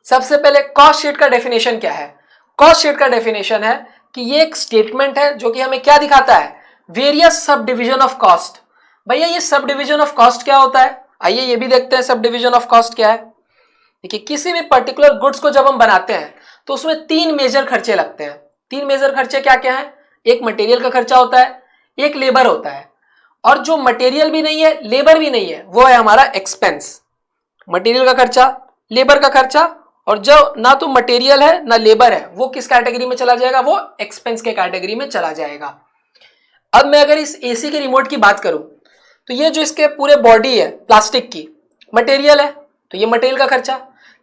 सबसे पहले cost sheet का डेफिनेशन क्या है? कॉस्ट शीट का डेफिनेशन है कि ये एक स्टेटमेंट है जो कि हमें क्या दिखाता है? Various sub division of cost. भैया ये सब डिविजन ऑफ कॉस्ट क्या होता है? आइए ये भी देखते हैं सब डिविजन ऑफ कॉस्ट क्या है। देखिए किसी भी पर्टिकुलर गुड्स को जब हम बनाते हैं तो उसमें तीन मेजर खर्चे लगते हैं। तीन मेजर खर्चे क्या क्या है? एक मटेरियल का खर्चा होता है, एक लेबर होता है, और जो मटेरियल भी नहीं है लेबर भी नहीं है वो है हमारा एक्सपेंस। मटेरियल का खर्चा, लेबर का खर्चा, और जो ना तो मटेरियल है ना लेबर है वो किस कैटेगरी में चला जाएगा? वो एक्सपेंस के कैटेगरी में चला जाएगा। अब मैं अगर इस एसी के रिमोट की बात करूं तो ये जो इसके पूरे बॉडी है प्लास्टिक की, मटेरियल है, तो ये मटेरियल का खर्चा।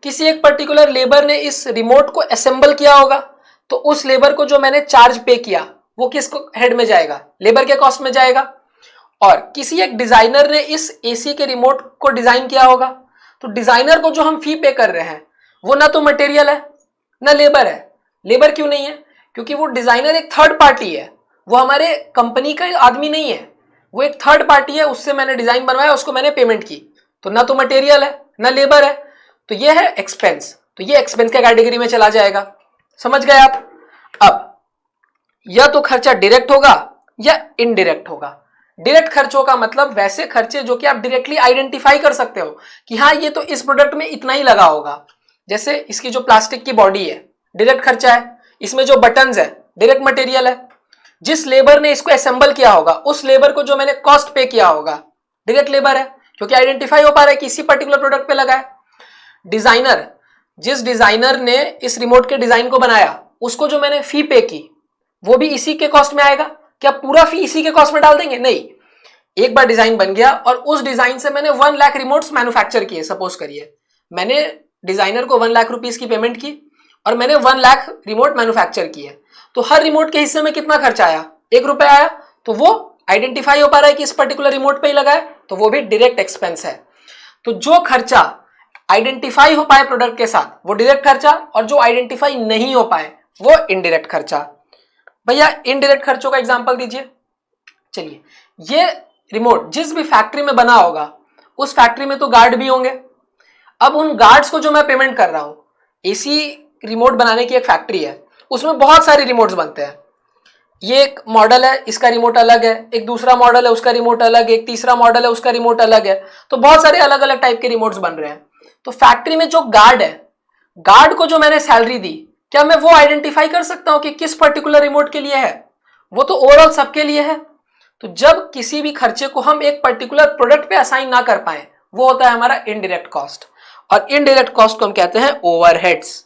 किसी एक पर्टिकुलर लेबर ने इस रिमोट को असेंबल किया होगा तो उस लेबर को जो मैंने चार्ज पे किया वो किसको हेड में जाएगा? लेबर के कॉस्ट में जाएगा। और किसी एक डिजाइनर ने इस एसी के रिमोट को डिजाइन किया होगा तो डिजाइनर को जो हम फी पे कर रहे हैं वो ना तो मटेरियल है ना लेबर है। लेबर क्यों नहीं है? क्योंकि वो डिजाइनर एक थर्ड पार्टी है, वो हमारे कंपनी का आदमी नहीं है, वो एक थर्ड पार्टी है, उससे मैंने डिजाइन बनवाया, उसको मैंने पेमेंट की, तो ना तो मटेरियल है ना लेबर है, तो ये है एक्सपेंस। तो ये एक्सपेंस के कैटेगरी में चला जाएगा। समझ गए आप? अब या तो खर्चा डायरेक्ट होगा या इनडायरेक्ट होगा। डायरेक्ट खर्चों का मतलब वैसे खर्चे जो कि आप डायरेक्टली आइडेंटिफाई कर सकते हो कि हाँ ये तो इस प्रोडक्ट में इतना ही लगा होगा। जैसे इसकी जो प्लास्टिक की बॉडी है डायरेक्ट खर्चा है, इसमें जो बटन्स है डायरेक्ट मटेरियल है, जिस लेबर ने इसको असेंबल किया होगा उस लेबर को जो मैंने कॉस्ट पे किया होगा डायरेक्ट लेबर है, क्योंकि आइडेंटिफाई हो पा रहा है कि इसी पर्टिकुलर प्रोडक्ट पे लगा है। डिजाइनर, जिस डिजाइनर ने इस रिमोट के डिजाइन को बनाया उसको जो मैंने फी पे की वो भी इसी के कॉस्ट में आएगा। क्या पूरा फी इसी के कॉस्ट में डाल देंगे? नहीं। एक बार डिजाइन बन गया और उस डिजाइन से मैंने 1 लाख रिमोट्स मैन्युफैक्चर किए। सपोज करिए मैंने डिजाइनर को 1 लाख रुपीस की पेमेंट की और मैंने 1 लाख रिमोट मैन्युफैक्चर किए, तो हर रिमोट के हिस्से में कितना खर्चा आया? 1 रुपया आया, तो वो आइडेंटिफाई हो पा रहा है कि इस पर्टिकुलर रिमोट पे ही लगा है, तो वो भी डायरेक्ट एक्सपेंस है। तो जो खर्चा आइडेंटिफाई हो पाए प्रोडक्ट के साथ वो डायरेक्ट खर्चा, और जो आइडेंटिफाई नहीं हो पाए वो इनडायरेक्ट खर्चा। भैया इनडायरेक्ट खर्चों का एग्जांपल दीजिए। चलिए, ये रिमोट जिस भी फैक्ट्री में बना होगा उस फैक्ट्री में तो गार्ड भी होंगे। अब उन गार्ड्स को जो मैं पेमेंट कर रहा हूं, एसी रिमोट बनाने की एक फैक्ट्री है, उसमें बहुत सारे रिमोट्स बनते हैं। ये एक मॉडल है, इसका रिमोट अलग है, एक दूसरा मॉडल है उसका रिमोट अलग है, एक तीसरा मॉडल है उसका रिमोट अलग है, तो बहुत सारे अलग अलग टाइप के रिमोट्स बन रहे हैं। तो फैक्ट्री में जो गार्ड है, गार्ड को जो मैंने सैलरी दी, क्या मैं वो आइडेंटिफाई कर सकता हूं कि किस पर्टिकुलर रिमोट के लिए है? वो तो ओवरऑल सबके लिए है। तो जब किसी भी खर्चे को हम एक पर्टिकुलर प्रोडक्ट पे असाइन ना कर पाए वो होता है हमारा इनडायरेक्ट कॉस्ट, और इनडायरेक्ट कॉस्ट को हम कहते हैं ओवरहेड्स।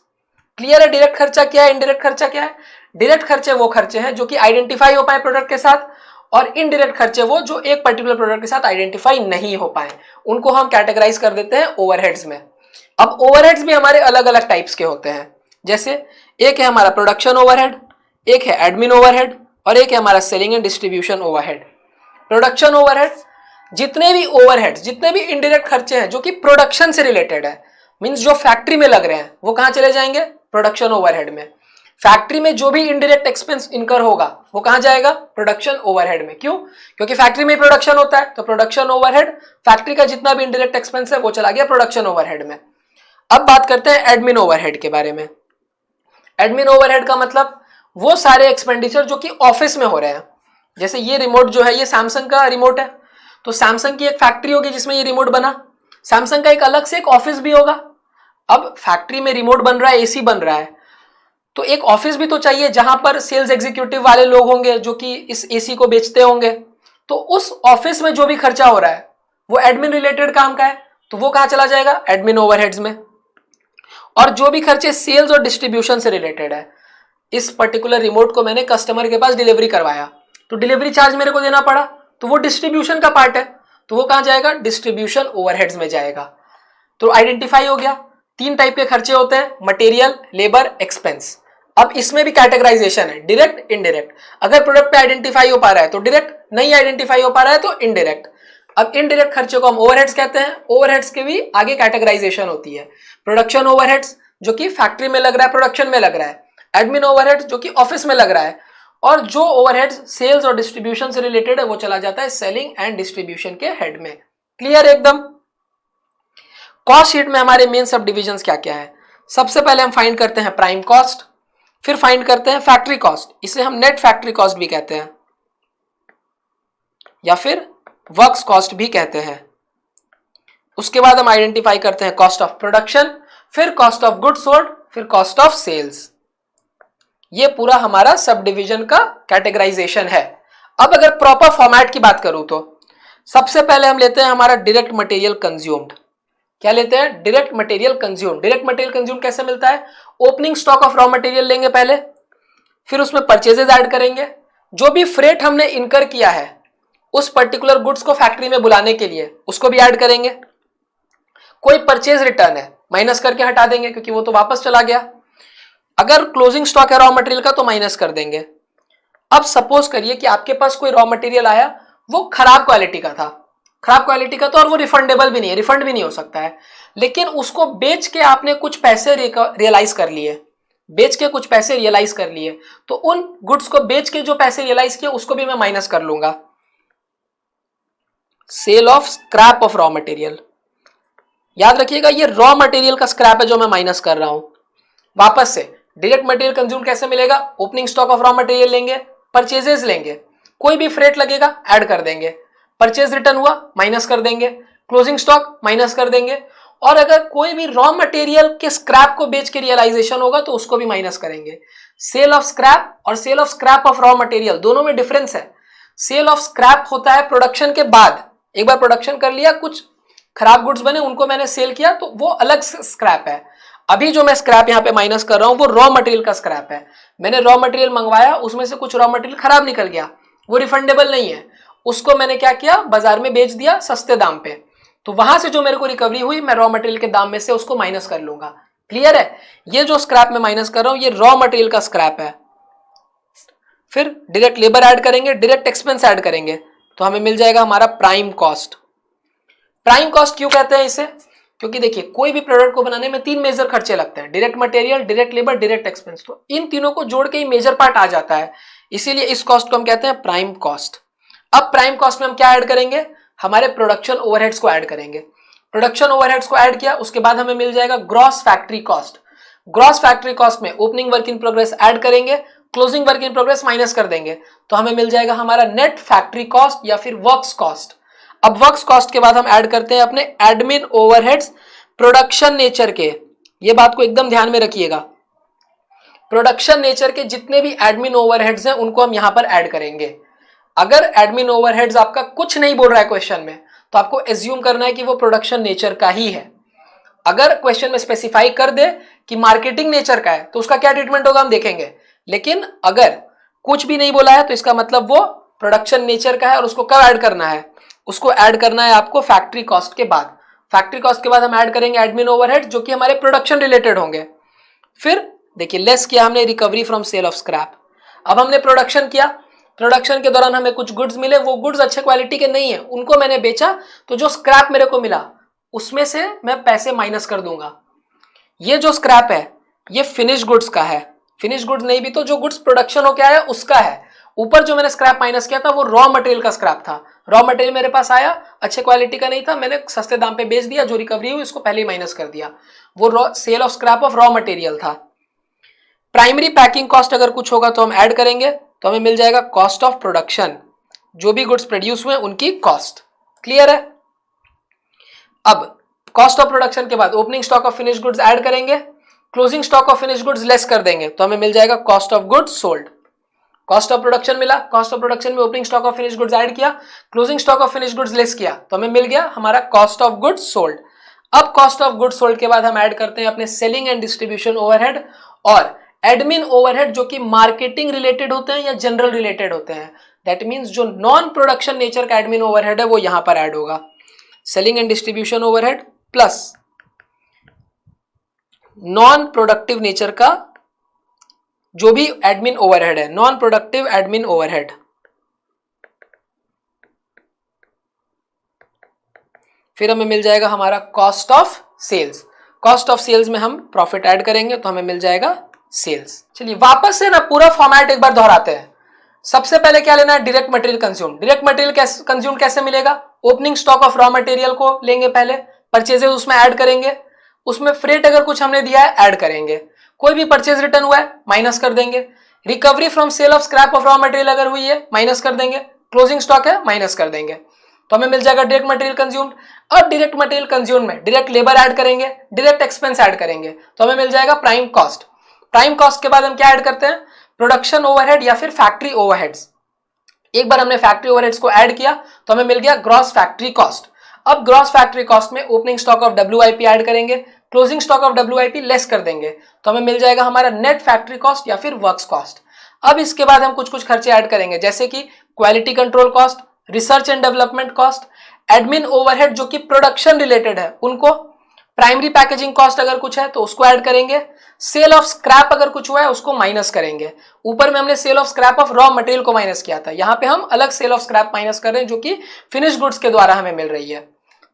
क्लियर है? डायरेक्ट खर्चा क्या है, इनडायरेक्ट खर्चा क्या है? डायरेक्ट खर्चे वो खर्चे हैं जो कि आइडेंटिफाई हो पाए प्रोडक्ट के साथ, और इनडायरेक्ट खर्चे वो जो एक पर्टिकुलर प्रोडक्ट के साथ आइडेंटिफाई नहीं हो पाए, उनको हम कैटेगराइज कर देते हैं ओवरहेड्स में। अब ओवरहेड्स भी हमारे अलग अलग टाइप्स के होते हैं। जैसे एक है हमारा प्रोडक्शन ओवरहेड, एक है एडमिन ओवरहेड, और एक है हमारा selling and distribution overhead. Production overhead, जितने भी ओवरहेड्स, जितने भी इनडायरेक्ट खर्चे हैं जो कि प्रोडक्शन से रिलेटेड है, मींस जो फैक्ट्री में लग रहे हैं, वो कहां चले जाएंगे? प्रोडक्शन ओवरहेड में। फैक्ट्री में जो भी इनडायरेक्ट एक्सपेंस इनकर होगा वो कहां जाएगा? प्रोडक्शन ओवरहेड में। क्यों? क्योंकि फैक्ट्री में प्रोडक्शन होता है, तो प्रोडक्शन ओवरहेड, फैक्ट्री का जितना भी इनडायरेक्ट एक्सपेंस है वो चला गया प्रोडक्शन ओवरहेड में। अब बात करते हैं एडमिन ओवरहेड के बारे में। एडमिन ओवरहेड का मतलब वो सारे एक्सपेंडिचर जो कि ऑफिस में हो रहे हैं। जैसे ये रिमोट जो है ये सैमसंग का रिमोट है, तो सैमसंग की एक फैक्ट्री होगी जिसमें ये रिमोट बना, सैमसंग का एक अलग से एक ऑफिस भी होगा। अब फैक्ट्री में रिमोट बन रहा है, एसी बन रहा है, तो एक ऑफिस भी तो चाहिए जहां पर सेल्स एग्जीक्यूटिव वाले लोग होंगे जो कि इस एसी को बेचते होंगे। तो उस ऑफिस में जो भी खर्चा हो रहा है वो एडमिन रिलेटेड काम का है, तो वो कहां चला जाएगा? एडमिन ओवरहेड्स में। और जो भी खर्चे सेल्स और डिस्ट्रीब्यूशन से रिलेटेड है, इस पर्टिकुलर रिमोट को मैंने कस्टमर के पास डिलीवरी करवाया तो डिलीवरी चार्ज मेरे को देना पड़ा, तो वो डिस्ट्रीब्यूशन का पार्ट है, तो वो कहां जाएगा? डिस्ट्रीब्यूशन ओवरहेड्स में जाएगा। तो आइडेंटिफाई हो गया, 3 टाइप के खर्चे होते हैं, मटेरियल, लेबर, एक्सपेंस। अब इसमें भी कैटेगराइजेशन है, डायरेक्ट, इनडायरेक्ट। अगर प्रोडक्ट पे आइडेंटिफाई हो पा रहा है तो डायरेक्ट, नहीं आइडेंटिफाई हो पा रहा है तो इनडायरेक्ट। अब इनडायरेक्ट खर्चे को हम ओवरहेड्स कहते हैं। ओवरहेड्स के भी आगे कैटेगराइजेशन होती है। प्रोडक्शन ओवरहेड्स जो कि फैक्ट्री में लग रहा है, प्रोडक्शन में लग रहा है। एडमिन ओवरहेड्स जो कि ऑफिस में लग रहा है, और जो ओवरहेड्स सेल्स और डिस्ट्रीब्यूशन से रिलेटेड है वो चला जाता है सेलिंग एंड डिस्ट्रीब्यूशन के हेड में। क्लियर एकदम? कॉस्ट शीट में हमारे मेन सब डिविजन्स क्या क्या है? सबसे पहले हम फाइंड करते हैं प्राइम कॉस्ट, फिर फाइंड करते हैं फैक्ट्री कॉस्ट, इसे हम नेट फैक्ट्री कॉस्ट भी कहते हैं या फिर वर्क्स कॉस्ट भी कहते हैं। उसके बाद हम आइडेंटिफाई करते हैं कॉस्ट ऑफ प्रोडक्शन, फिर कॉस्ट ऑफ गुड्स सोल्ड, फिर कॉस्ट ऑफ सेल्स। ये पूरा हमारा सब डिवीजन का कैटेगराइजेशन है। अब अगर प्रॉपर फॉर्मेट की बात करूं तो सबसे पहले हम लेते हैं हमारा डायरेक्ट मटेरियल कंज्यूम्ड। क्या लेते हैं? Direct material consumed. Direct material consumed कैसे मिलता है? Opening stock of raw material लेंगे पहले, फिर उसमें परचेजेस ऐड करेंगे, जो भी फ्रेट हमने इनकर किया है उस पर्टिकुलर गुड्स को फैक्ट्री में बुलाने के लिए उसको भी ऐड करेंगे। कोई परचेज रिटर्न है माइनस करके हटा देंगे क्योंकि वो तो वापस चला गया। अगर क्लोजिंग स्टॉक है रॉ मटेरियल का तो माइनस कर देंगे। अब सपोज करिए कि आपके पास कोई रॉ मटेरियल आया, वो खराब क्वालिटी का था, खराब क्वालिटी का तो और वो रिफंडेबल भी नहीं है, रिफंड भी नहीं हो सकता है, लेकिन उसको बेच के आपने कुछ पैसे रियलाइज कर लिए, बेच के कुछ पैसे रियलाइज कर लिए, तो उन गुड्स को बेच के जो पैसे रियलाइज किए उसको भी मैं माइनस कर लूंगा। Sale of scrap of raw material, याद रखिएगा ये रॉ मटेरियल का स्क्रैप है जो मैं माइनस कर रहा हूं। वापस से डायरेक्ट मटेरियल कंज्यूम कैसे मिलेगा? Opening stock of raw material लेंगे, परचेजेस लेंगे, कोई भी फ्रेट लगेगा ऐड कर देंगे, परचेज रिटर्न हुआ माइनस कर देंगे, क्लोजिंग स्टॉक माइनस कर देंगे, और अगर कोई भी रॉ मटेरियल के स्क्रैप को बेच के रियलाइजेशन होगा तो उसको भी माइनस करेंगे। सेल ऑफ स्क्रैप और sale of scrap of raw material दोनों में डिफरेंस है। सेल ऑफ स्क्रैप होता है प्रोडक्शन के बाद, एक बार प्रोडक्शन कर लिया, कुछ खराब गुड्स बने उनको मैंने सेल किया तो वो अलग स्क्रैप है। अभी जो मैं स्क्रैप यहां पे माइनस कर रहा हूं वो रॉ मटेरियल का स्क्रैप है। मैंने रॉ मटेरियल मंगवाया, उसमें से कुछ रॉ मटेरियल खराब निकल गया, वो रिफंडेबल नहीं है, उसको मैंने क्या किया, बाजार में बेच दिया सस्ते दाम पे, तो वहां से जो मेरे को रिकवरी हुई मैं रॉ मटेरियल के दाम में से उसको माइनस कर लूंगा। क्लियर है? ये जो स्क्रैप में माइनस कर रहा हूं ये रॉ मटेरियल का स्क्रैप है। फिर डायरेक्ट लेबर ऐड करेंगे, डायरेक्ट एक्सपेंस ऐड करेंगे, तो हमें मिल जाएगा हमारा प्राइम कॉस्ट। प्राइम कॉस्ट क्यों कहते हैं इसे? क्योंकि देखिए कोई भी प्रोडक्ट को बनाने में 3 मेजर खर्चे लगते हैं, direct material, direct labour, direct expense, तो इन तीनों को जोड़ के ही मेजर पार्ट आ जाता है, इसीलिए इस कॉस्ट को हम कहते हैं प्राइम कॉस्ट। अब प्राइम कॉस्ट में हम क्या ऐड करेंगे? हमारे प्रोडक्शन ओवरहेड्स को ऐड करेंगे। प्रोडक्शन ओवरहेड्स को ऐड किया, उसके बाद हमें मिल जाएगा gross factory cost. Gross factory cost में opening work in progress add करेंगे, closing work in progress minus कर देंगे, तो हमें मिल जाएगा हमारा नेट फैक्ट्री कॉस्ट या फिर वर्क्स कॉस्ट। अब वर्क्स कॉस्ट के बाद हम ऐड करते हैं अपने एडमिन ओवरहेड्स प्रोडक्शन नेचर के। ये बात को एकदम ध्यान में रखिएगा, प्रोडक्शन नेचर के जितने भी एडमिन ओवरहेड्स हैं उनको हम यहां पर ऐड करेंगे। अगर एडमिन ओवरहेड्स आपका कुछ नहीं बोल रहा है क्वेश्चन में तो आपको एज्यूम करना है कि वो प्रोडक्शन नेचर का ही है। अगर क्वेश्चन में स्पेसिफाई कर दे कि मार्केटिंग नेचर का है तो उसका क्या ट्रीटमेंट होगा हम देखेंगे, लेकिन अगर कुछ भी नहीं बोला है तो इसका मतलब वो प्रोडक्शन नेचर का है और उसको कब ऐड करना है? उसको ऐड करना है आपको फैक्ट्री कॉस्ट के बाद। फैक्ट्री कॉस्ट के बाद हम ऐड करेंगे एडमिन ओवरहेड जो कि हमारे प्रोडक्शन रिलेटेड होंगे। फिर देखिए लेस किया हमने recovery from sale of scrap. अब हमने प्रोडक्शन किया, प्रोडक्शन के दौरान हमें कुछ गुड्स मिले, वो गुड्स अच्छे क्वालिटी के नहीं है, उनको मैंने बेचा, तो जो स्क्रैप मेरे को मिला उसमें से मैं पैसे माइनस कर दूंगा। ये जो स्क्रैप है ये फिनिश गुड्स का है, फिनिश गुड्स नहीं भी तो जो गुड्स प्रोडक्शन होके आया उसका है। ऊपर जो मैंने स्क्रैप माइनस किया था वो रॉ मटेरियल का स्क्रैप था। रॉ मटेरियल मेरे पास आया, अच्छे क्वालिटी का नहीं था, मैंने सस्ते दाम पे बेच दिया, जो रिकवरी हुई उसको पहले ही माइनस कर दिया, वो sale of scrap of raw material था। प्राइमरी पैकिंग कॉस्ट अगर कुछ होगा तो हम ऐड करेंगे, तो हमें मिल जाएगा कॉस्ट ऑफ प्रोडक्शन, जो भी गुड्स प्रोड्यूस हुए उनकी कॉस्ट। क्लियर है? अब कॉस्ट ऑफ प्रोडक्शन के बाद opening stock of finish goods add करेंगे, closing stock of finish goods less कर देंगे, तो हमें मिल जाएगा cost of goods sold. Cost of production मिला, कॉस्ट ऑफ प्रोडक्शन में opening stock of finish goods add किया, closing stock of finish goods less किया, तो हमें मिल गया हमारा कॉस्ट ऑफ गुड्स सोल्ड। अब कॉस्ट ऑफ गुड्स सोल्ड के बाद हम ऐड करते हैं अपने सेलिंग एंड डिस्ट्रीब्यूशन ओवरहेड और एडमिन ओवरहेड जो कि मार्केटिंग रिलेटेड होते हैं या जनरल रिलेटेड होते हैं। दैट मींस जो नॉन प्रोडक्शन नेचर का एडमिन ओवरहेड है वो यहां पर ऐड होगा। Selling and distribution overhead plus non productive nature का जो भी एडमिन ओवरहेड है, नॉन प्रोडक्टिव एडमिन ओवरहेड। फिर हमें मिल जाएगा हमारा cost of sales. Cost of sales में हम प्रॉफिट ऐड करेंगे तो हमें मिल जाएगा सेल्स। चलिए वापस से ना पूरा फॉर्मेट एक बार दोहराते हैं। सबसे पहले क्या लेना है? Direct material consume. Direct material consume कैसे मिलेगा? Opening stock of raw material को लेंगे पहले, परचेजेस उसमें ऐड करेंगे, उसमें फ्रेट अगर कुछ हमने दिया है ऐड करेंगे, कोई भी परचेज रिटर्न हुआ है माइनस कर देंगे, recovery from sale of scrap of raw material अगर हुई है माइनस कर देंगे, क्लोजिंग स्टॉक है माइनस कर देंगे, तो हमें मिल जाएगा डायरेक्ट मटेरियल कंज्यूम्ड। अब डायरेक्ट मटेरियल कंज्यूम में डायरेक्ट लेबर ऐड करेंगे, डायरेक्ट एक्सपेंस ऐड करेंगे, तो हमें मिल जाएगा प्राइम कॉस्ट। प्राइम कॉस्ट के बाद हम क्या ऐड करते हैं, प्रोडक्शन ओवरहेड या फिर फैक्ट्री ओवरहेड्स। एक बार हमने फैक्ट्री ओवरहेड्स को ऐड किया तो हमें मिल गया ग्रॉस फैक्ट्री कॉस्ट। अब ग्रॉस फैक्ट्री कॉस्ट में opening stock of WIP add करेंगे, closing stock of WIP less कर देंगे, तो हमें मिल जाएगा हमारा नेट फैक्ट्री कॉस्ट या फिर वर्क्स कॉस्ट। अब इसके बाद हम कुछ कुछ खर्चे ऐड करेंगे, जैसे कि quality control cost, research and development cost, admin overhead जो कि प्रोडक्शन रिलेटेड है उनको, प्राइमरी पैकेजिंग कॉस्ट अगर कुछ है तो उसको ऐड करेंगे, सेल ऑफ स्क्रैप अगर कुछ हुआ है उसको माइनस करेंगे। ऊपर में हमने sale of scrap of raw material को माइनस किया था, यहां पे हम अलग सेल ऑफ स्क्रैप माइनस कर रहे हैं जो कि फिनिश गुड्स के द्वारा हमें मिल रही है,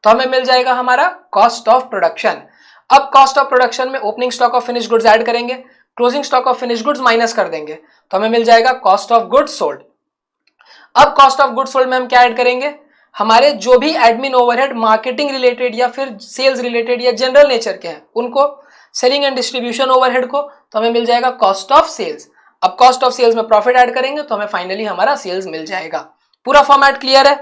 तो हमें मिल जाएगा हमारा कॉस्ट ऑफ प्रोडक्शन। अब कॉस्ट ऑफ प्रोडक्शन में opening stock of finish goods add करेंगे, closing stock of finish goods minus कर देंगे, तो हमें मिल जाएगा कॉस्ट ऑफ गुड्स सोल्ड। अब कॉस्ट ऑफ गुड्स सोल्ड में हम क्या ऐड करेंगे, हमारे जो भी एडमिन ओवरहेड मार्केटिंग रिलेटेड या फिर सेल्स रिलेटेड या जनरल नेचर के हैं उनको, सेलिंग एंड डिस्ट्रीब्यूशन ओवरहेड को, तो हमें मिल जाएगा कॉस्ट ऑफ सेल्स। अब कॉस्ट ऑफ सेल्स में प्रॉफिट ऐड करेंगे तो हमें फाइनली हमारा सेल्स मिल जाएगा। पूरा फॉर्मेट क्लियर है?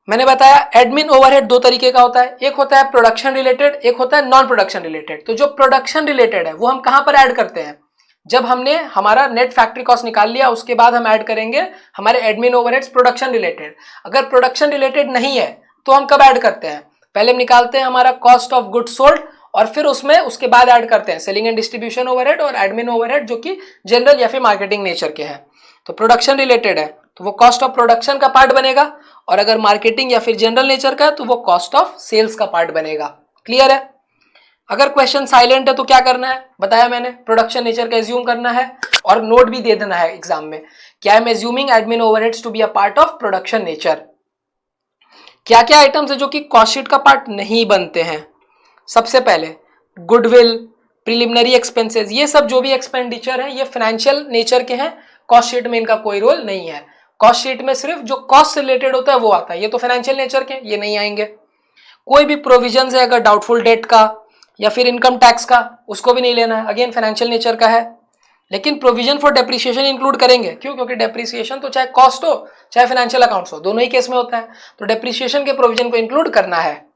मैंने बताया एडमिन ओवरहेड दो तरीके का होता है, एक होता है प्रोडक्शन रिलेटेड, एक होता है नॉन प्रोडक्शन रिलेटेड। तो जो प्रोडक्शन रिलेटेड है वो हम कहां पर ऐड करते हैं, जब हमने हमारा नेट फैक्ट्री कॉस्ट निकाल लिया उसके बाद हम ऐड करेंगे हमारे एडमिन ओवरहेड्स प्रोडक्शन रिलेटेड। अगर प्रोडक्शन रिलेटेड नहीं है तो हम कब ऐड करते हैं, पहले हम निकालते हैं हमारा कॉस्ट ऑफ गुड्स सोल्ड और फिर उसमें उसके बाद ऐड करते हैं सेलिंग एंड डिस्ट्रीब्यूशन ओवरहेड और एडमिन ओवरहेड जो कि जनरल या फिर मार्केटिंग नेचर के हैं। तो प्रोडक्शन रिलेटेड है तो वो कॉस्ट ऑफ प्रोडक्शन का पार्ट बनेगा, और अगर मार्केटिंग या फिर जनरल नेचर का है तो वो कॉस्ट ऑफ सेल्स का पार्ट बनेगा। क्लियर है? अगर क्वेश्चन साइलेंट है तो क्या करना है, बताया मैंने, प्रोडक्शन नेचर का एज्यूम करना है और नोट भी दे देना है एग्जाम में, क्या I am assuming admin overheads to be a part of production nature. क्या क्या आइटम्स है जो कि कॉस्ट शीट का पार्ट नहीं बनते हैं, सबसे पहले गुडविल, प्रिलिमिनरी एक्सपेंसेस, ये सब जो भी एक्सपेंडिचर है ये फाइनेंशियल नेचर के हैं, कॉस्ट शीट में इनका कोई रोल नहीं है। कॉस्ट शीट में सिर्फ जो कॉस्ट से रिलेटेड होता है वो आता है, ये तो फाइनेंशियल नेचर के, ये नहीं आएंगे। कोई भी प्रोविजन है अगर डाउटफुल डेट का या फिर इनकम टैक्स का, उसको भी नहीं लेना है, अगेन फाइनेंशियल नेचर का है। लेकिन प्रोविजन फॉर डेप्रिसिएशन इंक्लूड करेंगे, क्यों, क्योंकि डेप्रिसिएशन तो चाहे कॉस्ट हो चाहे फाइनेंशियल अकाउंट्स हो, दोनों ही केस में होता है, तो डेप्रिसिएशन के प्रोविजन को इंक्लूड करना है।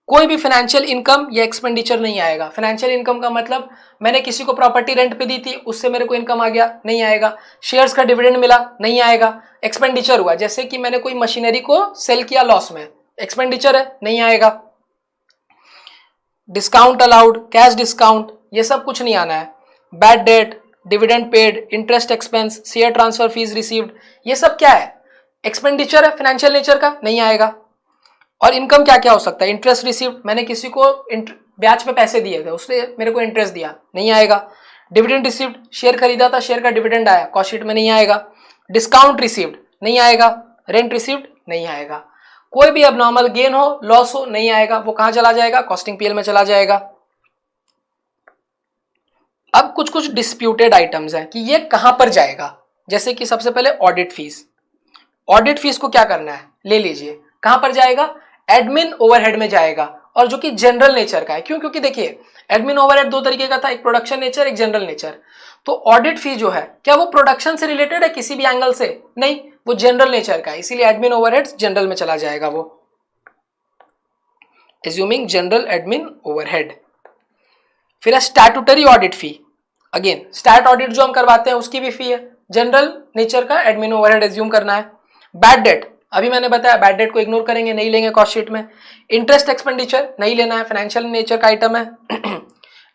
कोई भी फाइनेंशियल इनकम या एक्सपेंडिचर नहीं आएगा। फाइनेंशियल इनकम का मतलब मैंने किसी को प्रॉपर्टी रेंट पे दी थी उससे मेरे को इनकम आ गया, नहीं आएगा। शेयर्स का डिविडेंड मिला, नहीं आएगा। एक्सपेंडिचर हुआ जैसे कि मैंने कोई मशीनरी को सेल किया लॉस में, एक्सपेंडिचर है, नहीं आएगा। डिस्काउंट अलाउड, कैश डिस्काउंट, ये सब कुछ नहीं आना है। Bad debt, dividend paid, interest expense, share transfer fees received, ये सब क्या है, एक्सपेंडिचर है फाइनेंशियल नेचर का, नहीं आएगा। और इनकम क्या क्या हो सकता है, इंटरेस्ट रिसीव्ड, मैंने किसी को ब्याज पे पैसे दिए थे उसने मेरे को इंटरेस्ट दिया, नहीं आएगा। डिविडेंड रिसीव्ड, शेयर खरीदा था, शेयर का डिविडेंड आया, कॉस्ट शीट में नहीं आएगा। डिस्काउंट रिसीव्ड, नहीं आएगा। रेंट रिसीव्ड, नहीं आएगा। कोई भी अबनॉर्मल गेन हो, लॉस हो, नहीं आएगा, वो कहां चला जाएगा, कॉस्टिंग पीएल में चला जाएगा। अब कुछ कुछ डिस्प्यूटेड आइटम्स हैं कि ये कहां पर जाएगा, जैसे कि सबसे पहले ऑडिट फीस। ऑडिट फीस को क्या करना है, ले लीजिए, कहां पर जाएगा, एडमिन ओवरहेड में जाएगा, और जो कि जनरल नेचर का है। क्यों, क्योंकि देखिए एडमिन ओवरहेड दो तरीके का था, एक प्रोडक्शन नेचर, एक जनरल नेचर। तो ऑडिट फी जो है क्या वो प्रोडक्शन से रिलेटेड है किसी भी एंगल से, नहीं, वो जनरल नेचर का है, इसीलिए एडमिन ओवरहेड्स जनरल में चला जाएगा वो। Assuming general admin overhead. फिर है स्टैट्यूटरी ऑडिट फी, अगेन स्टैट ऑडिट जो हम करवाते हैं उसकी भी फी है, जनरल नेचर का एडमिन ओवरहेड एज्यूम करना है। बैड डेट, अभी मैंने बताया बैड डेट को इग्नोर करेंगे, नहीं लेंगे कॉस्ट शीट में। इंटरेस्ट एक्सपेंडिचर नहीं लेना है, फाइनेंशियल नेचर का आइटम है।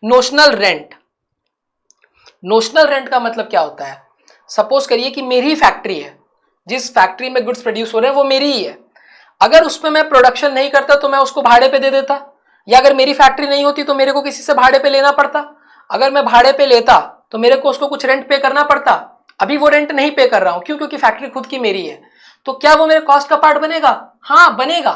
नोशनल रेंट, नोशनल रेंट का मतलब क्या होता है, सपोज करिए कि मेरी फैक्ट्री है, जिस फैक्ट्री में गुड्स प्रोड्यूस हो रहे हैं वो मेरी ही है, अगर उसमें मैं प्रोडक्शन नहीं करता तो मैं उसको भाड़े पे दे देता, या अगर मेरी फैक्ट्री नहीं होती तो मेरे को किसी से भाड़े पे लेना पड़ता। अगर मैं भाड़े पे लेता तो मेरे को उसको कुछ रेंट पे करना पड़ता, अभी वो रेंट नहीं पे कर रहा हूं, क्यों, क्योंकि फैक्ट्री खुद की मेरी है। तो क्या वो मेरे कॉस्ट का पार्ट बनेगा, हाँ बनेगा।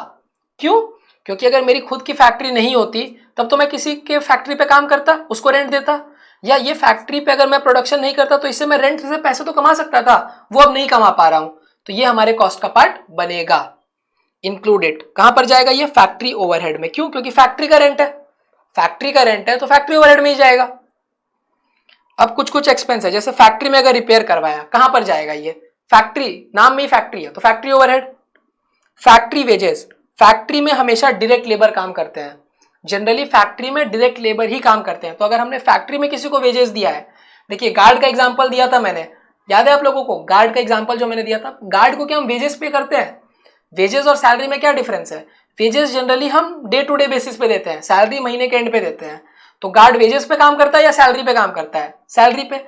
क्यों, क्योंकि अगर मेरी खुद की फैक्ट्री नहीं होती तब तो मैं किसी के फैक्ट्री पे काम करता, उसको रेंट देता, या ये फैक्ट्री पे अगर मैं प्रोडक्शन नहीं करता तो इससे मैं रेंट से पैसे तो कमा सकता था, वो अब नहीं कमा पा रहा हूं, तो ये हमारे कॉस्ट का पार्ट बनेगा। इंक्लूडेड कहां पर जाएगा ये? फैक्ट्री ओवरहेड में। क्यों? क्योंकि फैक्ट्री का रेंट है, फैक्ट्री का रेंट है तो फैक्ट्री ओवरहेड में ही जाएगा। अब कुछ कुछ एक्सपेंस है, जैसे फैक्ट्री में अगर रिपेयर करवाया कहां पर जाएगा ये? फैक्ट्री, नाम में ही फैक्ट्री है तो factory overhead. Factory wages, factory में हमेशा डायरेक्ट लेबर काम करते हैं, जनरली फैक्ट्री में डायरेक्ट लेबर ही काम करते हैं। तो अगर हमने फैक्ट्री में किसी को वेजेस दिया है, देखिए गार्ड का एग्जांपल दिया था मैंने, याद है आप लोगों को? गार्ड का एग्जांपल जो मैंने दिया था, गार्ड को क्या हम वेजेस पे करते हैं? वेजेस और सैलरी में क्या डिफरेंस है? वेजेस जनरली हम डे टू डे बेसिस पे देते हैं, सैलरी महीने के एंड पे देते हैं। तो गार्ड वेजेस पे काम करता है या सैलरी पे काम करता है? सैलरी पे।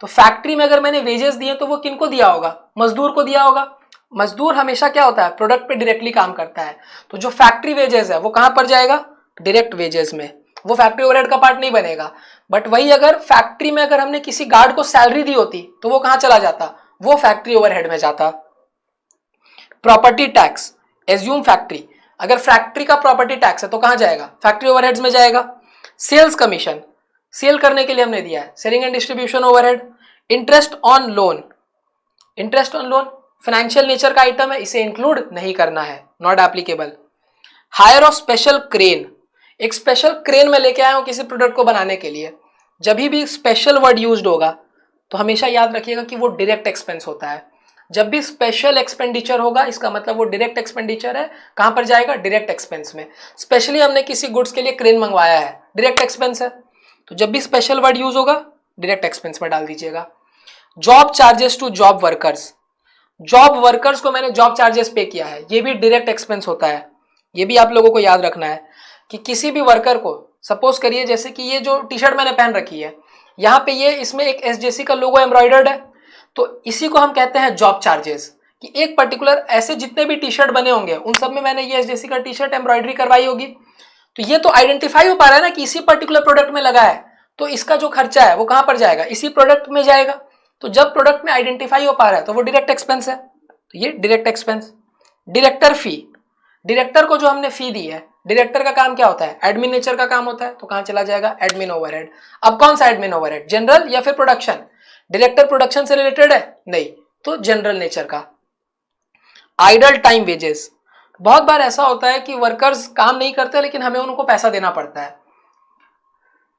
तो फैक्ट्री में अगर मैंने वेजेस दिए तो वो किनको दिया होगा? मजदूर को दिया होगा। मजदूर हमेशा क्या होता है? प्रोडक्ट पे डायरेक्टली काम करता है। तो जो फैक्ट्री वेजेस है वो कहां पर जाएगा? डायरेक्ट वेजेस में। वो फैक्ट्री ओवरहेड का पार्ट नहीं बनेगा। बट वही अगर फैक्ट्री में अगर हमने किसी गार्ड को सैलरी दी होती तो वो कहां चला जाता? वो फैक्ट्री ओवरहेड में जाता। प्रॉपर्टी टैक्स, एज्यूम फैक्ट्री, अगर फैक्ट्री का प्रॉपर्टी टैक्स है तो कहां जाएगा? फैक्ट्री ओवरहेड्स में जाएगा। सेल्स कमीशन, सेल करने के लिए हमने दिया है, selling and distribution overhead. Interest on loan, interest on loan financial nature का आइटम है, इसे इंक्लूड नहीं करना है, not applicable. Hire of special crane, एक स्पेशल क्रेन में लेके आया हूं किसी प्रोडक्ट को बनाने के लिए, जब भी स्पेशल वर्ड यूज्ड होगा तो हमेशा याद रखिएगा कि वो डायरेक्ट एक्सपेंस होता है। जब भी स्पेशल एक्सपेंडिचर होगा इसका मतलब वो डायरेक्ट एक्सपेंडिचर है। कहां पर जाएगा? डायरेक्ट एक्सपेंस में। स्पेशली हमने किसी गुड्स के लिए क्रेन मंगवाया है, डायरेक्ट एक्सपेंस है। तो जब भी स्पेशल वर्ड यूज होगा डायरेक्ट एक्सपेंस में डाल दीजिएगा। Job charges to job workers, job workers को मैंने जॉब चार्जेस पे किया है, ये भी डायरेक्ट एक्सपेंस होता है। ये भी आप लोगों को याद रखना है कि किसी भी वर्कर को, सपोज करिए जैसे कि ये जो टी शर्ट मैंने पहन रखी है, यहाँ पे ये इसमें एक एसजेसी का लोगो एम्ब्रॉयडर्ड है, तो इसी को हम कहते हैं जॉब चार्जेस। कि एक पर्टिकुलर ऐसे जितने भी टी शर्ट बने होंगे उन सब में मैंने ये एसजेसी का टी शर्ट एम्ब्रॉयडरी करवाई होगी, तो ये तो आइडेंटिफाई हो पा रहा है ना कि इसी पर्टिकुलर प्रोडक्ट में लगा है, तो इसका जो खर्चा है वो कहां पर जाएगा? इसी प्रोडक्ट में जाएगा। तो जब प्रोडक्ट में आइडेंटिफाई हो पा रहा है तो वो डायरेक्ट एक्सपेंस है, तो ये डायरेक्ट एक्सपेंस। डायरेक्टर फी, डायरेक्टर को जो हमने फी दी है, डायरेक्टर का काम क्या होता है? एडमिन नेचर का काम होता है, तो कहां चला जाएगा? Admin overhead. अब कौन सा एडमिन ओवरहेड? जनरल या फिर प्रोडक्शन? डायरेक्टर प्रोडक्शन से रिलेटेड है? नहीं, तो जनरल नेचर का। आइडल टाइम वेजेस, बहुत बार ऐसा होता है कि वर्कर्स काम नहीं करते लेकिन हमें उनको पैसा देना पड़ता है,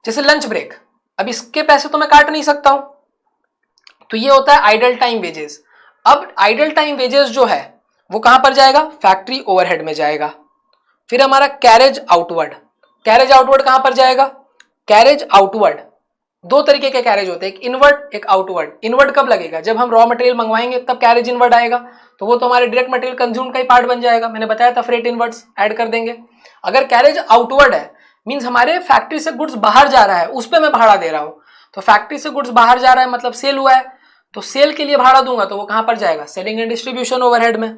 जैसे लंच ब्रेक, अब इसके पैसे तो मैं काट नहीं सकता हूं, तो ये होता है आइडल टाइम वेजेस। अब आइडल टाइम वेजेस जो है वो कहां पर जाएगा? फैक्ट्री ओवरहेड में जाएगा। फिर हमारा कैरेज आउटवर्ड, कैरेज आउटवर्ड कहां पर जाएगा? कैरेज आउटवर्ड, दो तरीके के कैरेज होते हैं, एक इनवर्ड एक आउटवर्ड। इनवर्ड कब लगेगा? जब हम रॉ मटेरियल मंगवाएंगे तब कैरेज इनवर्ड आएगा, तो वो तो हमारे डायरेक्ट मटेरियल कंज्यूम का ही पार्ट बन जाएगा, मैंने बताया था फ्रेट इनवर्ड्स ऐड कर देंगे। अगर कैरेज आउटवर्ड है मींस हमारे फैक्ट्री से गुड्स बाहर जा रहा है, उस पर मैं भाड़ा दे रहा हूं, तो फैक्ट्री से गुड्स बाहर जा रहा है मतलब सेल हुआ है, तो सेल के लिए भाड़ा दूंगा तो वो कहां पर जाएगा? सेलिंग एंड डिस्ट्रीब्यूशन ओवरहेड में।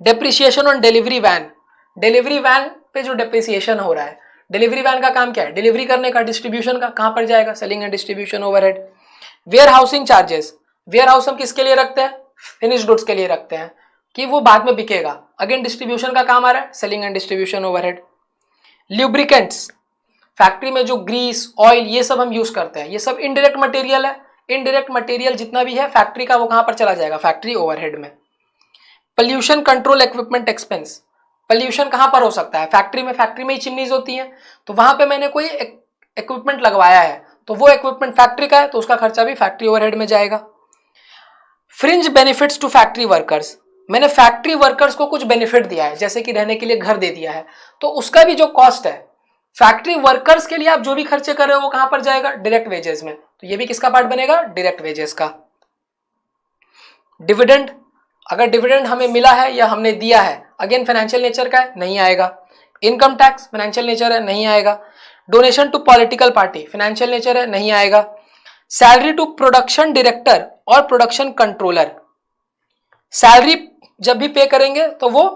Depreciation on delivery van, delivery van पे जो डेप्रिसिएशन हो रहा है, डिलीवरी वैन का काम क्या है? डिलीवरी करने का, डिस्ट्रीब्यूशन का, कहां पर जाएगा? Selling and distribution overhead. Warehousing charges, warehouse हम किसके लिए रखते हैं? फिनिश गुड्स के लिए रखते हैं कि वो बाद में बिकेगा, अगेन डिस्ट्रीब्यूशन का काम आ रहा है, selling and distribution overhead. Lubricants, factory में जो ग्रीस ऑयल ये सब हम यूज करते हैं, ये सब इनडायरेक्ट मटेरियल है, इनडायरेक्ट मटेरियल जितना भी है फैक्ट्री का वो कहां पर चला जाएगा? फैक्ट्री ओवरहेड में। Pollution control equipment expense, pollution कहां पर हो सकता है? फैक्ट्री में, फैक्ट्री में ही चिमनीज होती हैं, तो वहां पे मैंने कोई इक्विपमेंट लगवाया है तो वो इक्विपमेंट फैक्ट्री का है तो उसका खर्चा भी फैक्ट्री ओवरहेड में जाएगा। Fringe benefits to factory workers, मैंने फैक्ट्री वर्कर्स को कुछ बेनिफिट दिया है, जैसे कि रहने के लिए घर दे दिया है, तो उसका भी जो कॉस्ट है फैक्ट्री वर्कर्स के लिए आप जो भी खर्चे कर रहे हो वो कहां पर जाएगा? डायरेक्ट वेजेस में, तो ये भी किसका पार्ट बनेगा? डायरेक्ट वेजेस का। डिविडेंड, अगर डिविडेंड हमें मिला है या हमने दिया है, अगेन फाइनेंशियल नेचर का है, नहीं आएगा। इनकम टैक्स फाइनेंशियल नेचर है, नहीं आएगा। Donation to political party financial nature है, नहीं आएगा। सैलरी टू प्रोडक्शन डायरेक्टर और प्रोडक्शन कंट्रोलर, सैलरी जब भी पे करेंगे तो वो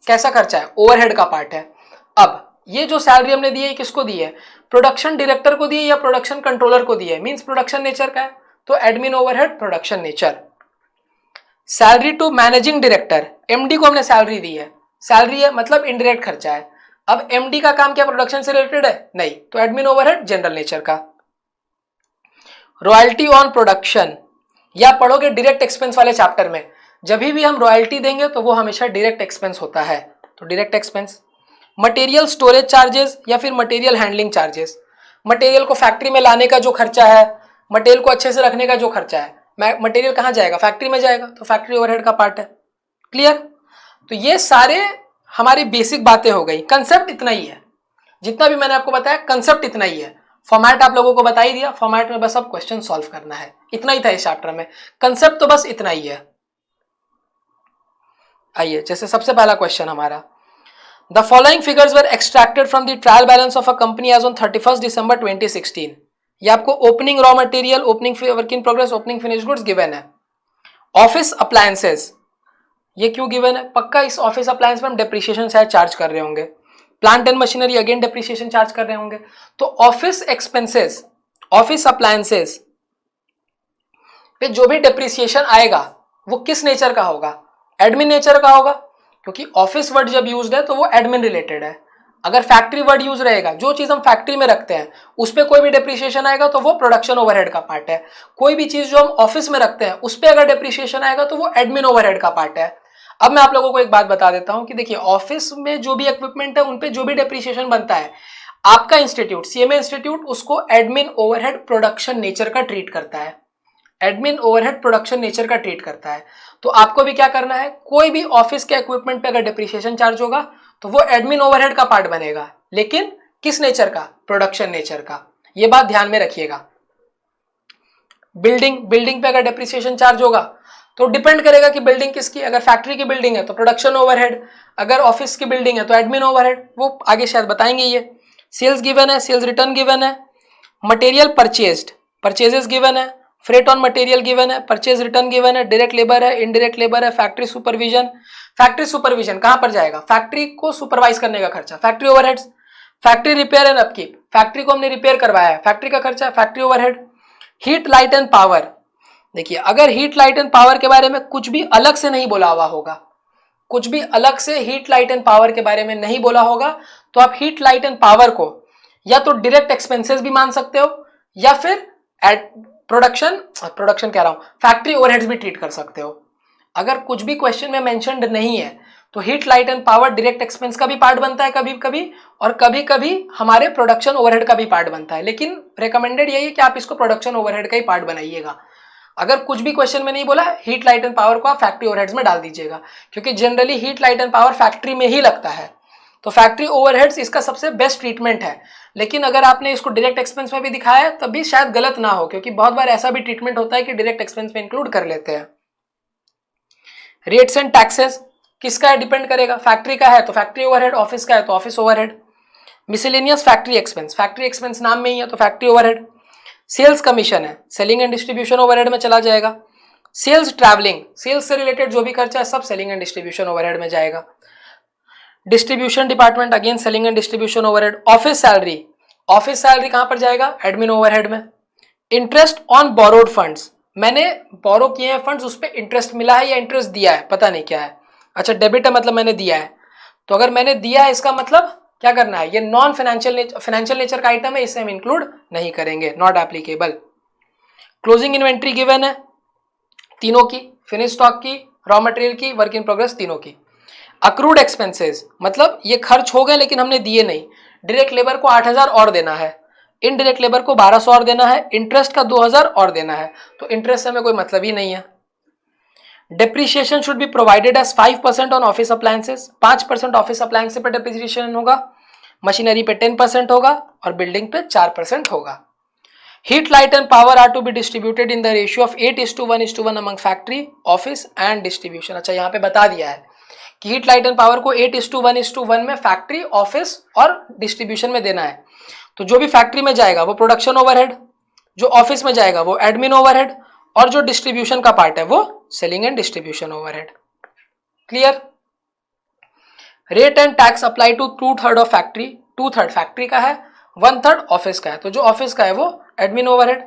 कैसा खर्चा है? ओवरहेड का पार्ट है। अब ये जो सैलरी हमने दी है किसको दी है? प्रोडक्शन डायरेक्टर को दी है या प्रोडक्शन कंट्रोलर को दी है? मींस प्रोडक्शन नेचर का है, तो admin overhead production nature. Salary to managing director, MD को हमने सैलरी दी है, सैलरी है मतलब इनडायरेक्ट खर्चा है। अब एमडी का काम क्या प्रोडक्शन से रिलेटेड है? नहीं, तो एडमिन ओवरहेड जनरल नेचर का। रॉयल्टी ऑन प्रोडक्शन, या पढ़ोगे डायरेक्ट एक्सपेंस वाले चैप्टर में, जब भी हम रॉयल्टी देंगे तो वो हमेशा डायरेक्ट एक्सपेंस होता है, तो direct expense. Material storage charges या फिर मटेरियल हैंडलिंग चार्जेस, मटेरियल को फैक्ट्री में लाने का जो खर्चा है, मटेरियल को अच्छे से रखने का जो खर्चा है, मटेरियल कहाँ जाएगा, फैक्ट्री में जाएगा, तो फैक्ट्री ओवरहेड का पार्ट है। क्लियर? तो ये सारे हमारी बेसिक बातें हो गई। कंसेप्ट इतना ही है, जितना भी मैंने आपको बताया कंसेप्ट इतना ही है। फॉर्मेट आप लोगों को बता ही दिया, फॉर्मेट में बस अब क्वेश्चन सॉल्व करना है, इतना ही था इस चैप्टर में। कंसेप्ट तो बस इतना ही है। आइए, जैसे सबसे पहला क्वेश्चन हमारा, the following figures were extracted from the trial balance of a company as on 31 December 2016। ये आपको opening raw material, opening work in progress, opening finish goods given है। ऑफिस अप्लायंसेस, ये क्यों गिवन है? पक्का इस ऑफिस अप्लायंस में हम डेप्रिसिएशन शायद चार्ज कर रहे होंगे, plant and machinery again depreciation charge कर रहे होंगे। तो ऑफिस एक्सपेंसेस, ऑफिस अप्लायंसेस पे जो भी डेप्रिसिएशन आएगा वो किस नेचर का होगा? एडमिन नेचर का होगा, क्योंकि ऑफिस वर्ड जब यूज्ड है तो वो एडमिन रिलेटेड है। अगर फैक्ट्री वर्ड यूज रहेगा, जो चीज हम फैक्ट्री में रखते हैं उस पर कोई भी डेप्रिसिएशन आएगा तो वो प्रोडक्शन ओवरहेड का पार्ट है। कोई भी चीज जो हम ऑफिस में रखते हैं उस पर अगर डेप्रिसिएशन आएगा तो वो एडमिन ओवरहेड का पार्ट है। अब मैं आप लोगों को एक बात बता देता हूं कि देखिए, ऑफिस में जो भी इक्विपमेंट है उन पे जो भी डेप्रिसिएशन बनता है, आपका इंस्टीट्यूट सीएमए इंस्टीट्यूट उसको एडमिन ओवरहेड प्रोडक्शन नेचर का ट्रीट करता है, एडमिन ओवरहेड प्रोडक्शन नेचर का ट्रीट करता है। तो आपको भी क्या करना है, कोई भी ऑफिस के इक्विपमेंट पे अगर डेप्रिसिएशन चार्ज होगा तो वो एडमिन ओवरहेड का पार्ट बनेगा, लेकिन किस नेचर का? प्रोडक्शन नेचर का। ये बात ध्यान में रखिएगा। बिल्डिंग पे अगर डेप्रिसिएशन चार्ज होगा तो डिपेंड करेगा कि बिल्डिंग किसकी। अगर फैक्ट्री की बिल्डिंग है तो प्रोडक्शन ओवरहेड, अगर ऑफिस की बिल्डिंग है तो एडमिन ओवरहेड, वो आगे शायद बताएंगे। ये सेल्स गिवन है, सेल्स रिटर्न गिवन है, मटेरियल परचेज्ड, परचेजेस गिवन है, फ्रेट ऑन मटेरियल गिवन है, परचेज रिटर्न गिवन है, डायरेक्ट लेबर है, इनडायरेक्ट लेबर है, फैक्ट्री सुपरविजन। फैक्ट्री सुपरविजन कहां पर जाएगा? फैक्ट्री को सुपरवाइज करने का खर्चा, factory overheads. Factory repair and upkeep, factory को हमने रिपेयर करवाया है, फैक्ट्री का खर्चा, factory overhead. Heat light and power, देखिए अगर हीट लाइट एंड पावर के बारे में कुछ भी अलग से नहीं बोला हुआ होगा, कुछ भी अलग से हीट लाइट एंड पावर के बारे में नहीं बोला होगा, तो आप हीट लाइट एंड पावर को या तो डायरेक्ट एक्सपेंसेस भी मान सकते हो या फिर प्रोडक्शन कह रहा हूं, फैक्ट्री ओवरहेड्स भी ट्रीट कर सकते हो। अगर कुछ भी क्वेश्चन में मेंशन्ड नहीं है तो heat light and power direct expense का भी पार्ट बनता है कभी कभी, और कभी कभी हमारे प्रोडक्शन ओवरहेड का भी पार्ट बनता है। लेकिन रिकमेंडेड यही है कि आप इसको प्रोडक्शन ओवरहेड का ही पार्ट बनाइएगा। अगर कुछ भी क्वेश्चन में नहीं बोला हीट लाइट एंड पावर को आप फैक्ट्री ओवरहेड्स में डाल दीजिएगा, क्योंकि generally heat light and power factory में ही लगता है, तो फैक्ट्री ओवरहेड्स इसका सबसे बेस्ट ट्रीटमेंट है। लेकिन अगर आपने इसको डायरेक्ट एक्सपेंस में भी दिखाया है तब भी शायद गलत ना हो, क्योंकि बहुत बार ऐसा भी ट्रीटमेंट होता है कि डायरेक्ट एक्सपेंस में इंक्लूड कर लेते हैं। रेट्स एंड टैक्सेस किसका है? डिपेंड करेगा, फैक्ट्री का है तो फैक्ट्री ओवरहेड, ऑफिस का है तो office overhead. Miscellaneous factory expense नाम में ही है तो फैक्ट्री ओवरहेड। सेल्स कमीशन है, सेलिंग एंड डिस्ट्रीब्यूशन ओवरहेड में चला जाएगा। सेल्स ट्रैवलिंग, सेल्स से रिलेटेड जो भी खर्चा है सब सेलिंग एंड डिस्ट्रीब्यूशन ओवरहेड में जाएगा। Distribution department again selling and distribution overhead. Office salary कहां पर जाएगा? एडमिन ओवरहेड में। इंटरेस्ट ऑन बोरोड फंड्स, मैंने बोरो किए हैं फंड्स, उस पर इंटरेस्ट मिला है या इंटरेस्ट दिया है, पता नहीं क्या है। अच्छा, डेबिट है मतलब मैंने दिया है, तो अगर मैंने दिया है इसका मतलब क्या करना है? ये नॉन फाइनेंशियल नेचर का आइटम है, इसे हम इंक्लूड नहीं करेंगे, not applicable. Closing inventory given है तीनों की, फिनिश स्टॉक की, रॉ मटेरियल की, वर्क इन प्रोग्रेस तीनों की। अक्रूड एक्सपेंसेस मतलब ये खर्च हो गए लेकिन हमने दिए नहीं। डायरेक्ट लेबर को 8000 और देना है, इनडायरेक्ट लेबर को 1200 और देना है, इंटरेस्ट का 2000 और देना है, तो इंटरेस्ट से हमें कोई मतलब ही नहीं है। Depreciation should be provided as 5% on office appliances, 5% office appliances पर डेप्रिसिएशन होगा, मशीनरी पे 10% होगा और बिल्डिंग पे 4% होगा। Heat light and power are to be distributed in the ratio of 8:1:1 among factory, office and distribution. अच्छा, यहाँ पे बता दिया है कि हीट लाइट एंड पावर को 8:1:1 में फैक्ट्री, ऑफिस और डिस्ट्रीब्यूशन में देना है। तो जो भी फैक्ट्री में जाएगा वो प्रोडक्शन ओवरहेड, जो ऑफिस में जाएगा वो एडमिन ओवरहेड, और जो डिस्ट्रीब्यूशन का पार्ट है वो selling and distribution overhead. Clear? Rate and tax apply to 2/3 of factory, 2/3 factory का है, 1/3 ऑफिस का है, तो जो ऑफिस का है वो एडमिन ओवरहेड।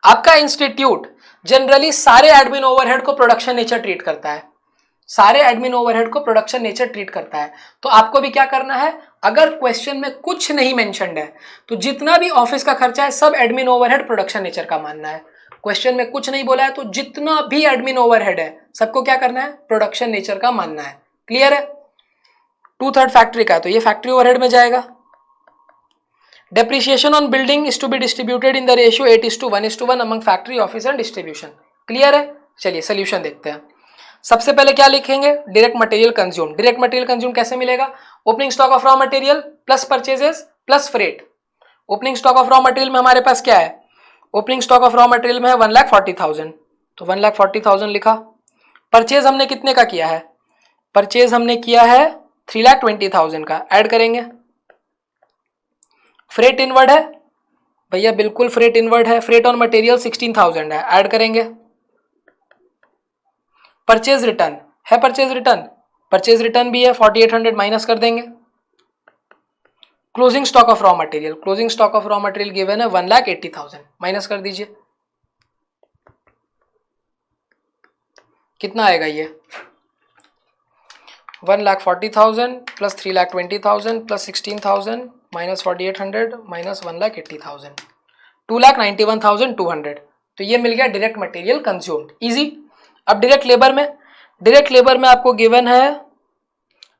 आपका इंस्टीट्यूट जनरली सारे एडमिन ओवरहेड को प्रोडक्शन नेचर ट्रीट करता है, सारे एडमिन ओवरहेड को प्रोडक्शन नेचर ट्रीट करता है। तो आपको भी क्या करना है, अगर क्वेश्चन में कुछ नहीं मेंशन्ड है तो जितना भी ऑफिस का खर्चा है सब एडमिन ओवरहेड प्रोडक्शन नेचर का मानना है। क्वेश्चन में कुछ नहीं बोला है तो जितना भी एडमिन ओवरहेड है सबको क्या करना है, प्रोडक्शन नेचर का मानना है। क्लियर है? 2/3 फैक्ट्री का है तो ये फैक्ट्री ओवरहेड में जाएगा। Depreciation on building is to be distributed in the ratio 8:1:1 among factory, office and distribution. Clear है? चलिए सोल्यूशन देखते हैं। सबसे पहले क्या लिखेंगे, direct material consume. Direct material consume कैसे मिलेगा, opening stock of raw material plus purchases plus freight. Opening stock of raw material में हमारे पास क्या है, opening stock of raw material में है 1,40,000, तो 1,40,000 लिखा। परचेज हमने कितने का किया है, परचेज हमने किया है 3,20,000 का, ऐड करेंगे। फ्रेट इनवर्ड है भैया, बिल्कुल फ्रेट इनवर्ड है। फ्रेट ऑन मटेरियल 16,000 है, ऐड करेंगे। परचेज रिटर्न है, परचेज रिटर्न भी है 4,800 माइनस कर देंगे। Closing stock of raw material, closing stock of raw material given है 1,80,000, माइनस कर दीजिए। कितना आएगा ये, 1,40,000 प्लस 3,20,000 प्लस 16,000 माइनस 4,800 माइनस 1,80,000, 2,91,200। तो ये मिल गया डायरेक्ट मटेरियल कंज्यूम्ड, इजी। अब डायरेक्ट लेबर में आपको गिवन है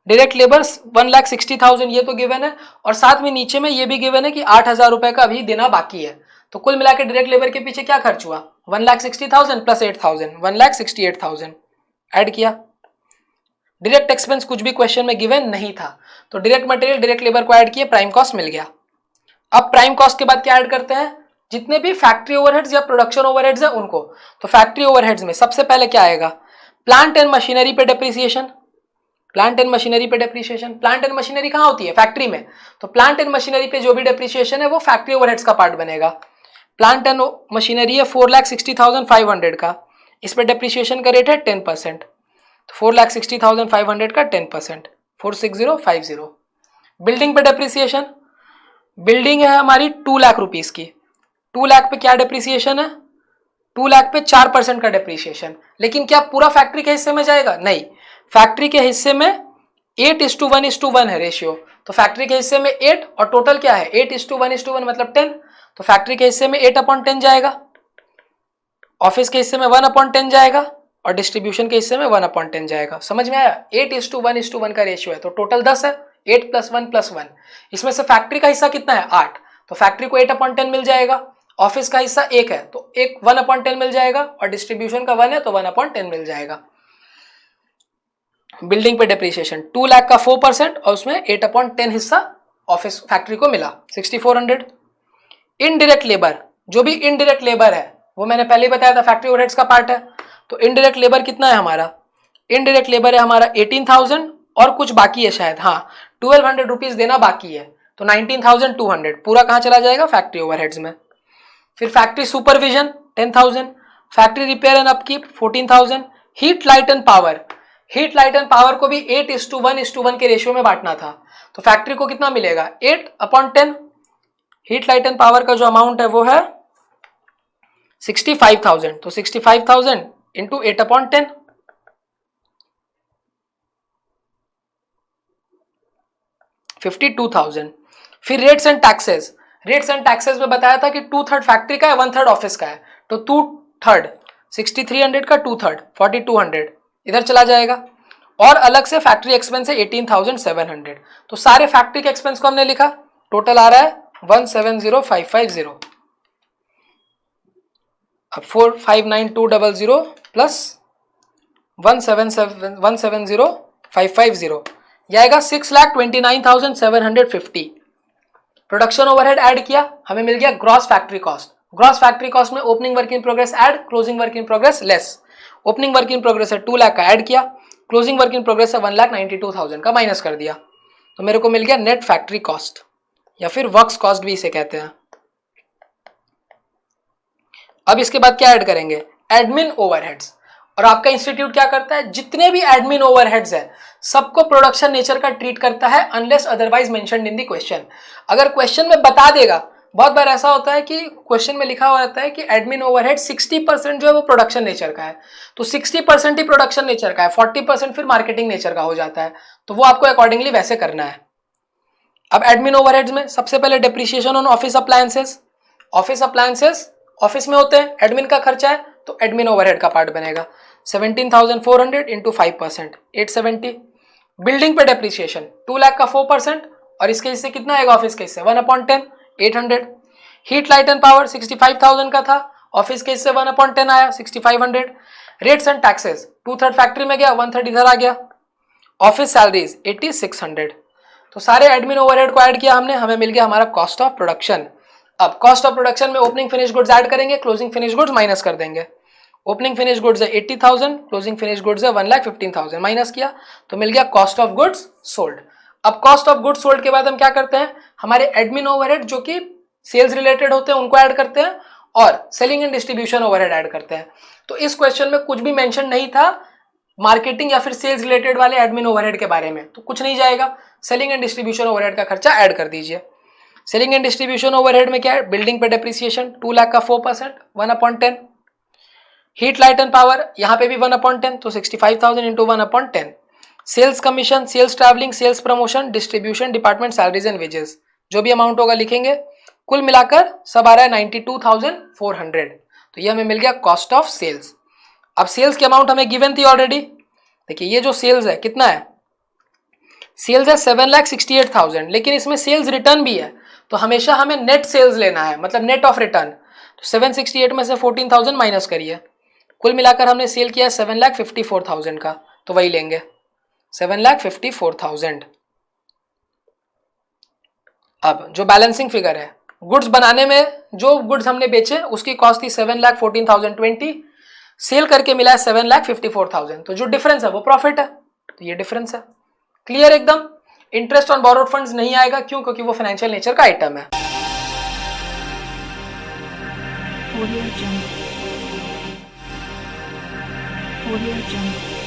डायरेक्ट लेबर 1,60,000, ये तो गिवन है, और साथ में नीचे में ये भी गिवन है कि 8,000 रुपए का अभी देना बाकी है। तो कुल मिलाकर डायरेक्ट लेबर के पीछे क्या खर्च हुआ, 1,60,000 प्लस 8,000, 1,68,000 ऐड किया। डायरेक्ट एक्सपेंस कुछ भी क्वेश्चन में गिवन नहीं था, तो डायरेक्ट मटेरियल डायरेक्ट लेबर को ऐड किए, प्राइम कॉस्ट मिल गया। अब प्राइम कॉस्ट के बाद क्या ऐड करते हैं, जितने भी फैक्ट्री ओवरहेड्स या प्रोडक्शन ओवरहेड्स है उनको। तो फैक्ट्री ओवरहेड्स में सबसे पहले क्या आएगा, प्लांट एंड मशीनरी पे डेप्रिसिएशन। प्लांट एंड मशीनरी पे डेप्रिसिएशन, प्लांट एंड मशीनरी कहाँ होती है, फैक्ट्री में, तो प्लांट एंड मशीनरी पे जो भी डेप्रिसिएशन है वो फैक्ट्री ओवरहेड्स का पार्ट बनेगा। प्लांट एंड मशीनरी है 4,60,500 का, इस पे डेप्रिसिएशन का रेट है 10%, तो 4,60,500 का 10%, 46050। बिल्डिंग पे डेप्रिसिएशन, बिल्डिंग है हमारी 2 लाख रुपीज की, 2 लाख पे क्या डेप्रिसिएशन है, 2 लाख पे 4% का डेप्रिसिएशन। लेकिन क्या पूरा फैक्ट्री के हिस्से में जाएगा, नहीं, फैक्ट्री के हिस्से में 8:1:1 है रेशियो, तो फैक्ट्री के हिस्से में 8 और टोटल क्या है 8:1:1 मतलब 10, तो फैक्ट्री के हिस्से में 8/10 जाएगा, ऑफिस के हिस्से में 1/10 जाएगा और डिस्ट्रीब्यूशन के हिस्से में 1/10 जाएगा। समझ में आया, 8:1:1 का रेशियो है, तो टोटल 10 है, 8 + 1 + 1, इसमें से फैक्ट्री का हिस्सा कितना है 8, तो फैक्ट्री को 8/10 मिल जाएगा, ऑफिस का हिस्सा 1 है तो 1/10 मिल जाएगा, और डिस्ट्रीब्यूशन का 1 है तो 1/10 मिल जाएगा। बिल्डिंग पे डेप्रिसिएशन 2 लाख का 4% और उसमें 8/10 हिस्सा ऑफिस फैक्ट्री को मिला 6,400। इनडायरेक्ट लेबर, जो भी इनडायरेक्ट लेबर है वो मैंने पहले ही बताया था फैक्ट्री ओवरहेड्स का पार्ट है, तो इनडायरेक्ट लेबर कितना है हमारा, इनडायरेक्ट लेबर है हमारा 18,000 और कुछ बाकी है शायद, हाँ 1,200 रुपीज देना बाकी है, तो 19,200 पूरा कहाँ चला जाएगा, फैक्ट्री ओवरहेड्स में। फिर factory supervision 10,000, factory repair and upkeep 14,000, heat light and power, heat light and power को भी 8:1:1 के रेशियो में बांटना था, तो फैक्ट्री को कितना मिलेगा 8/10। हीट लाइट एंड पावर का जो अमाउंट है वो है 65,000, तो 65,000 इंटू 8/10, 52,000। फिर rates and taxes, rates and taxes में बताया था कि 2/3 फैक्ट्री का है 1/3 ऑफिस का है, तो 2/3 6,300 का 2/3 4,200 इधर चला जाएगा, और अलग से फैक्ट्री एक्सपेंस है 18,700, तो सारे फैक्ट्री के एक्सपेंस को हमने लिखा, टोटल आ रहा है 170,550। अब 4,59200 प्लस 170,550 यह आएगा 6,29,750। प्रोडक्शन ओवरहेड ऐड किया, हमें मिल गया gross factory cost. Gross factory cost में opening work in progress add, closing work in progress less. Opening work in progress है 2 लाख का ऐड किया, क्लोजिंग वर्क इन प्रोग्रेस है 1,92,000 का माइनस कर दिया, तो मेरे को मिल गया नेट फैक्ट्री कॉस्ट या फिर वर्क्स कॉस्ट भी इसे कहते हैं। अब इसके बाद क्या ऐड करेंगे, एडमिन ओवरहेड्स। और आपका इंस्टीट्यूट क्या करता है, जितने भी एडमिन ओवरहेड्स है सबको प्रोडक्शन नेचर का ट्रीट करता है unless otherwise mentioned in the question. अगर क्वेश्चन में बता देगा, बहुत बार ऐसा होता है कि क्वेश्चन में लिखा हुआ रहता है कि एडमिन ओवरहेड 60% जो है वो प्रोडक्शन नेचर का है, तो 60% ही प्रोडक्शन नेचर का है, 40% फिर मार्केटिंग नेचर का हो जाता है, तो वो आपको अकॉर्डिंगली वैसे करना है। अब एडमिन ओवरहेड्स में सबसे पहले depreciation on office appliances. Office appliances office में होते हैं, एडमिन का खर्चा है तो एडमिन ओवरहेड का पार्ट बनेगा 17,400 इंटू 5%, 870। बिल्डिंग पे डेप्रिसिएशन 2 लाख का 4%, और इसके हिस्से कितना आएगा ऑफिस के हिस्से 1/10, 800। हीट लाइट एंड पावर 65,000 का था, ऑफिस के हिस्से 1/10 आया 6500। रेट्स एंड टैक्सेस 2/3 फैक्ट्री में गया, 1/3 इधर आ गया। Office salaries 8600। तो सारे एडमिन ओवरहेड को ऐड किया हमने, हमें मिल गया हमारा कॉस्ट ऑफ प्रोडक्शन। अब कॉस्ट ऑफ प्रोडक्शन में ओपनिंग फिनिश गुड्स ऐड करेंगे, क्लोजिंग फिनिश गुड्स माइनस कर देंगे। ओपनिंग फिनिश गुड्स है 80,000, क्लोजिंग फिनिश गुड्स है 1,15,000, माइनस किया तो मिल गया कॉस्ट ऑफ गुड्स सोल्ड। अब कॉस्ट ऑफ गुड्स सोल्ड के बाद हम क्या करते हैं, हमारे एडमिन ओवरहेड जो कि सेल्स रिलेटेड होते हैं उनको ऐड करते हैं, और selling and distribution overhead add करते हैं। तो इस क्वेश्चन में कुछ भी मेंशन नहीं था मार्केटिंग या फिर सेल्स रिलेटेड वाले एडमिन ओवरहेड के बारे में, तो कुछ नहीं जाएगा। सेलिंग एंड डिस्ट्रीब्यूशन ओवरहेड का खर्चा ऐड कर दीजिए। सेलिंग एंड डिस्ट्रीब्यूशन ओवरहेड में क्या है, बिल्डिंग पे डेप्रिसिएशन 2 लाख का 4%, 1/10। हीट लाइट एंड पावर यहाँ पे भी 1/10, तो 65,000 into 1/10। Sales commission, sales travelling, sales promotion, distribution, department salaries and wages, जो भी अमाउंट होगा लिखेंगे। कुल मिलाकर सब आ रहा है 92,400। तो ये हमें मिल गया कॉस्ट ऑफ सेल्स। अब सेल्स की अमाउंट हमें गिवन थी ऑलरेडी। देखिए ये जो सेल्स है कितना है, सेल्स है 7,68,000, लेकिन इसमें सेल्स रिटर्न भी है, तो हमेशा हमें नेट सेल्स लेना है, मतलब नेट ऑफ रिटर्न। तो 768 में से 14,000 माइनस करिए, कुल मिलाकर हमने सेल किया 7,54,000 का, तो वही लेंगे 7,54,000। अब जो बैलेंसिंग फिगर है, गुड्स बनाने में जो गुड्स हमने बेचे उसकी कॉस्ट थी 7,14,020, सेल करके मिला है 7,54,000, तो जो डिफरेंस है वो प्रॉफिट है, तो ये डिफरेंस है। क्लियर एकदम। इंटरेस्ट ऑन बोरोड फंड्स नहीं आएगा, क्यों, क्योंकि वो फाइनेंशियल नेचर का आइटम है। Audio Jungle.